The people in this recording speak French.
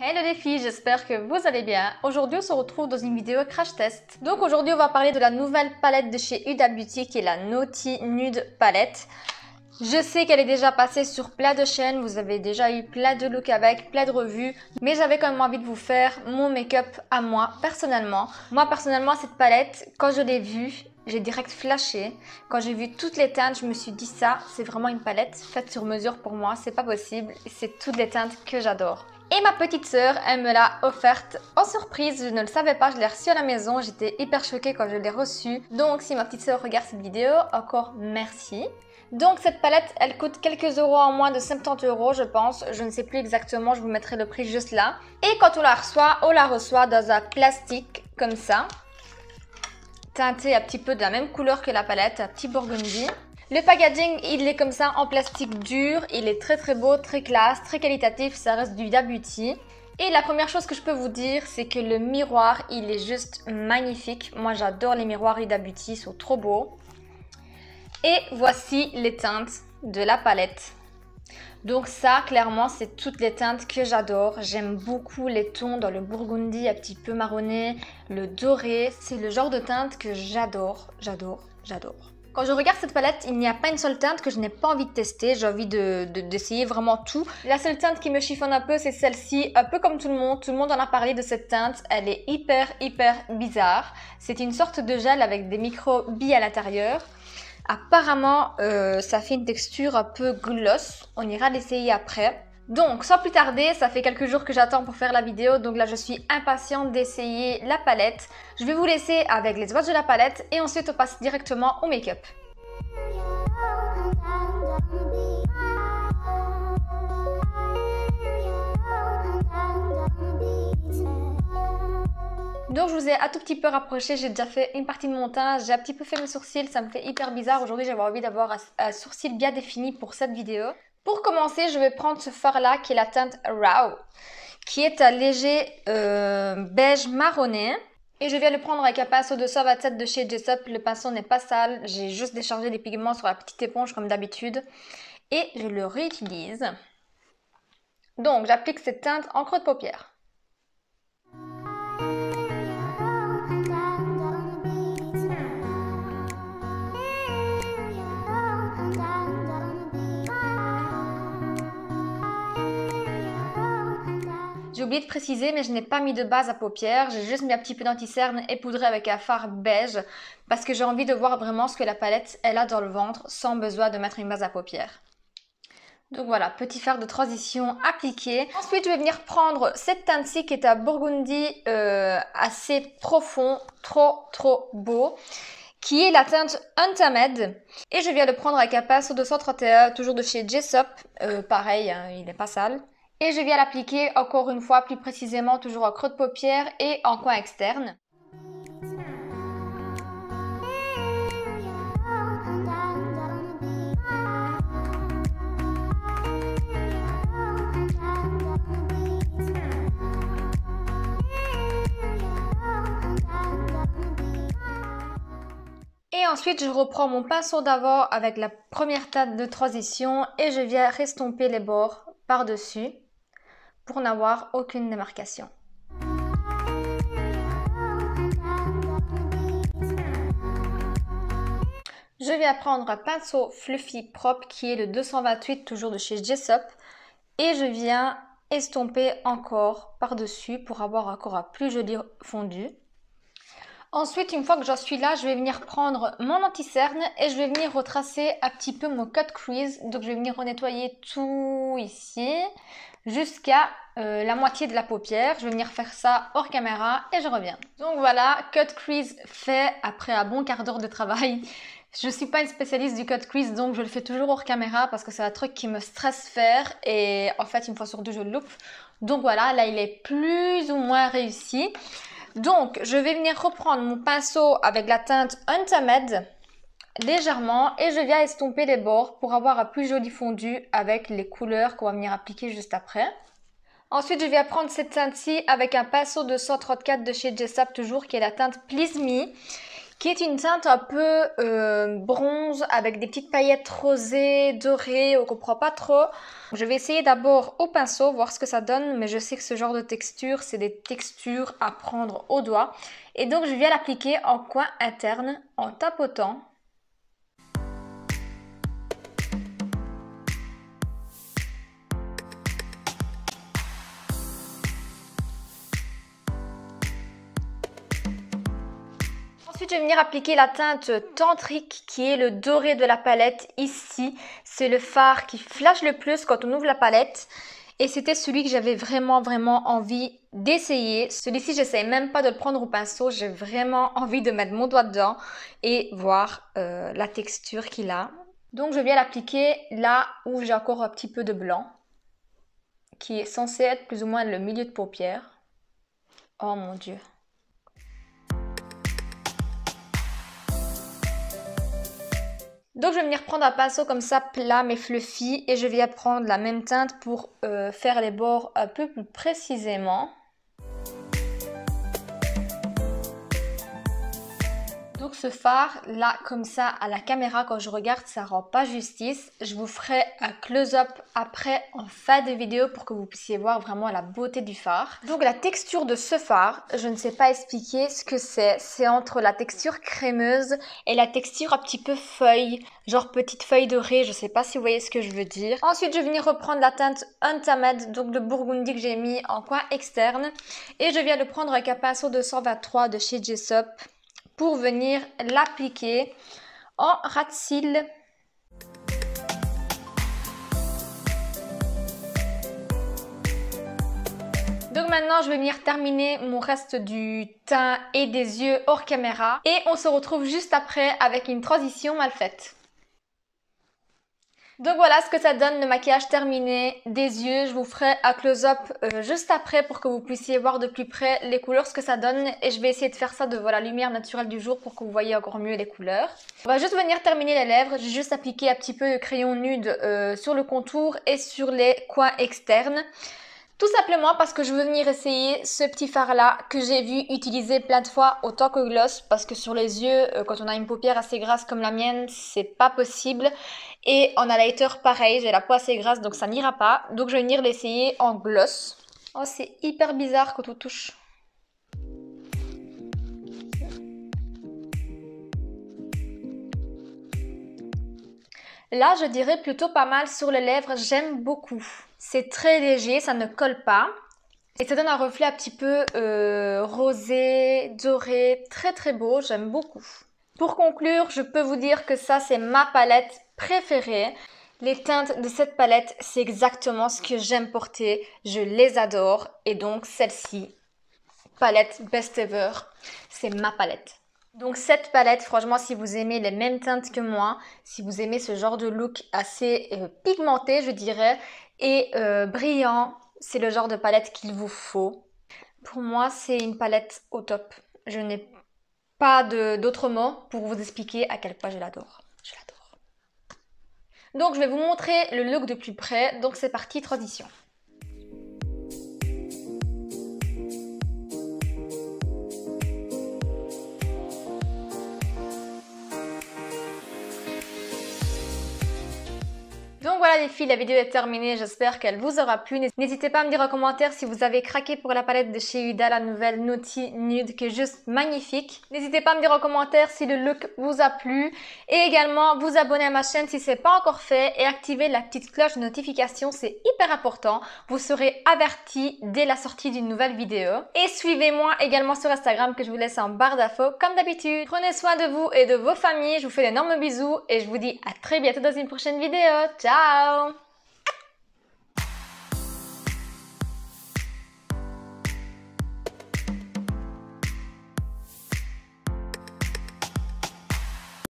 Hello les filles, j'espère que vous allez bien. Aujourd'hui on se retrouve dans une vidéo crash test. Donc aujourd'hui on va parler de la nouvelle palette de chez Huda Beauty qui est la Naughty Nude Palette. Je sais qu'elle est déjà passée sur plein de chaînes, vous avez déjà eu plein de looks avec, plein de revues. Mais j'avais quand même envie de vous faire mon make-up à moi personnellement. Moi personnellement cette palette, quand je l'ai vue, j'ai direct flashé. Quand j'ai vu toutes les teintes, je me suis dit ça, c'est vraiment une palette faite sur mesure pour moi, c'est pas possible. C'est toutes les teintes que j'adore. Et ma petite sœur, elle me l'a offerte en surprise, je ne le savais pas, je l'ai reçue à la maison, j'étais hyper choquée quand je l'ai reçue. Donc si ma petite sœur regarde cette vidéo, encore merci. Donc cette palette, elle coûte quelques euros en moins de 70 euros je pense, je ne sais plus exactement, je vous mettrai le prix juste là. Et quand on la reçoit dans un plastique comme ça, teinté un petit peu de la même couleur que la palette, un petit burgundy. Le packaging, il est comme ça en plastique dur, il est très beau, très classe, très qualitatif, ça reste du Huda Beauty. Et la première chose que je peux vous dire, c'est que le miroir, il est juste magnifique. Moi j'adore les miroirs Huda Beauty, ils sont trop beaux. Et voici les teintes de la palette. Donc ça, clairement, c'est toutes les teintes que j'adore. J'aime beaucoup les tons dans le burgundy, un petit peu marronné, le doré. C'est le genre de teinte que j'adore. Quand je regarde cette palette, il n'y a pas une seule teinte que je n'ai pas envie de tester. J'ai envie d'essayer vraiment tout. La seule teinte qui me chiffonne un peu, c'est celle-ci. Un peu comme tout le monde. Tout le monde en a parlé de cette teinte. Elle est hyper bizarre. C'est une sorte de gel avec des micro-billes à l'intérieur. Apparemment, ça fait une texture un peu gloss. On ira l'essayer après. Donc, sans plus tarder, ça fait quelques jours que j'attends pour faire la vidéo. Donc là, je suis impatiente d'essayer la palette. Je vais vous laisser avec les swatchs de la palette et ensuite on passe directement au make-up. Donc je vous ai un tout petit peu rapproché, j'ai déjà fait une partie de mon teint, j'ai un petit peu fait mes sourcils, ça me fait hyper bizarre. Aujourd'hui j'avais envie d'avoir un sourcil bien défini pour cette vidéo. Pour commencer, je vais prendre ce fard là qui est la teinte Raw, qui est un léger beige marronné. Et je viens le prendre avec un pinceau de 127 de chez Jessup, le pinceau n'est pas sale, j'ai juste déchargé les pigments sur la petite éponge comme d'habitude. Et je le réutilise. Donc j'applique cette teinte en creux de paupière. J'ai oublié de préciser, mais je n'ai pas mis de base à paupières. J'ai juste mis un petit peu d'anti-cerne et poudré avec un fard beige parce que j'ai envie de voir vraiment ce que la palette elle a dans le ventre sans besoin de mettre une base à paupières. Donc voilà, petit fard de transition appliqué. Ensuite, je vais venir prendre cette teinte-ci qui est un burgundy assez profond, trop beau, qui est la teinte Untamed. Et je viens le prendre avec un pinceau de 131, toujours de chez Jessup. Pareil, hein, il n'est pas sale. Et je viens l'appliquer encore une fois plus précisément, toujours en creux de paupière et en coin externe. Et ensuite, je reprends mon pinceau d'avant avec la première teinte de transition et je viens restomper les bords par-dessus pour n'avoir aucune démarcation. Je viens prendre un pinceau fluffy propre qui est le 228 toujours de chez Jessup et je viens estomper encore par-dessus pour avoir encore un plus joli fondu. Ensuite, une fois que j'en suis là, je vais venir prendre mon anti-cerne et je vais venir retracer un petit peu mon cut crease. Donc je vais venir renettoyer tout ici jusqu'à la moitié de la paupière. Je vais venir faire ça hors caméra et je reviens. Donc voilà, cut crease fait après un bon quart d'heure de travail. Je ne suis pas une spécialiste du cut crease, donc je le fais toujours hors caméra parce que c'est un truc qui me stresse faire et en fait une fois sur deux je le loupe. Donc voilà, là il est plus ou moins réussi. Donc je vais venir reprendre mon pinceau avec la teinte Untamed légèrement et je viens estomper les bords pour avoir un plus joli fondu avec les couleurs qu'on va venir appliquer juste après. Ensuite je viens prendre cette teinte-ci avec un pinceau de 134 de chez Jessup toujours qui est la teinte Please Me, qui est une teinte un peu bronze avec des petites paillettes rosées, dorées, on comprend pas trop. Je vais essayer d'abord au pinceau, voir ce que ça donne, mais je sais que ce genre de texture, c'est des textures à prendre au doigt. Et donc je viens l'appliquer en coin interne en tapotant. Ensuite, je vais venir appliquer la teinte Tantrique qui est le doré de la palette ici. C'est le fard qui flash le plus quand on ouvre la palette. Et c'était celui que j'avais vraiment envie d'essayer. Celui-ci, j'essaie même pas de le prendre au pinceau. J'ai vraiment envie de mettre mon doigt dedans et voir la texture qu'il a. Donc, je viens l'appliquer là où j'ai encore un petit peu de blanc, qui est censé être plus ou moins le milieu de paupière. Oh mon Dieu. Donc je vais venir prendre un pinceau comme ça plat mais fluffy et je viens prendre la même teinte pour faire les bords un peu plus précisément. Donc ce fard là comme ça à la caméra quand je regarde ça rend pas justice. Je vous ferai un close-up après en fin de vidéo pour que vous puissiez voir vraiment la beauté du fard. Donc la texture de ce fard, je ne sais pas expliquer ce que c'est. C'est entre la texture crémeuse et la texture un petit peu feuille, genre petite feuille dorée, je sais pas si vous voyez ce que je veux dire. Ensuite je vais venir reprendre la teinte Untamed, donc de Burgundy que j'ai mis en coin externe. Et je viens de prendre avec un pinceau de 123 de chez Jessop pour venir l'appliquer en ras de cils. Donc maintenant je vais venir terminer mon reste du teint et des yeux hors caméra et on se retrouve juste après avec une transition mal faite. Donc voilà ce que ça donne le maquillage terminé des yeux. Je vous ferai un close-up juste après pour que vous puissiez voir de plus près les couleurs, ce que ça donne. Et je vais essayer de faire ça devant la lumière naturelle du jour pour que vous voyez encore mieux les couleurs. On va juste venir terminer les lèvres. J'ai juste appliqué un petit peu de crayon nude sur le contour et sur les coins externes. Tout simplement parce que je veux venir essayer ce petit fard là que j'ai vu utiliser plein de fois autant que gloss, parce que sur les yeux, quand on a une paupière assez grasse comme la mienne, c'est pas possible. Et en highlighter pareil, j'ai la peau assez grasse donc ça n'ira pas. Donc je vais venir l'essayer en gloss. Oh c'est hyper bizarre quand on touche. Là, je dirais plutôt pas mal sur les lèvres, j'aime beaucoup. C'est très léger, ça ne colle pas. Et ça donne un reflet un petit peu rosé, doré, très beau, j'aime beaucoup. Pour conclure, je peux vous dire que ça, c'est ma palette préférée. Les teintes de cette palette, c'est exactement ce que j'aime porter, je les adore. Et donc, celle-ci, palette Best Ever, c'est ma palette. Donc cette palette, franchement, si vous aimez les mêmes teintes que moi, si vous aimez ce genre de look assez pigmenté, je dirais, et brillant, c'est le genre de palette qu'il vous faut. Pour moi, c'est une palette au top. Je n'ai pas d'autres mots pour vous expliquer à quel point je l'adore. Je l'adore. Donc je vais vous montrer le look de plus près. Donc c'est parti, transition. Donc voilà les filles, la vidéo est terminée, j'espère qu'elle vous aura plu. N'hésitez pas à me dire en commentaire si vous avez craqué pour la palette de chez Huda, la nouvelle Naughty Nude qui est juste magnifique. N'hésitez pas à me dire en commentaire si le look vous a plu et également vous abonner à ma chaîne si ce n'est pas encore fait et activer la petite cloche de notification, c'est hyper important. Vous serez avertis dès la sortie d'une nouvelle vidéo. Et suivez-moi également sur Instagram que je vous laisse en barre d'infos comme d'habitude. Prenez soin de vous et de vos familles, je vous fais d'énormes bisous et je vous dis à très bientôt dans une prochaine vidéo. Ciao!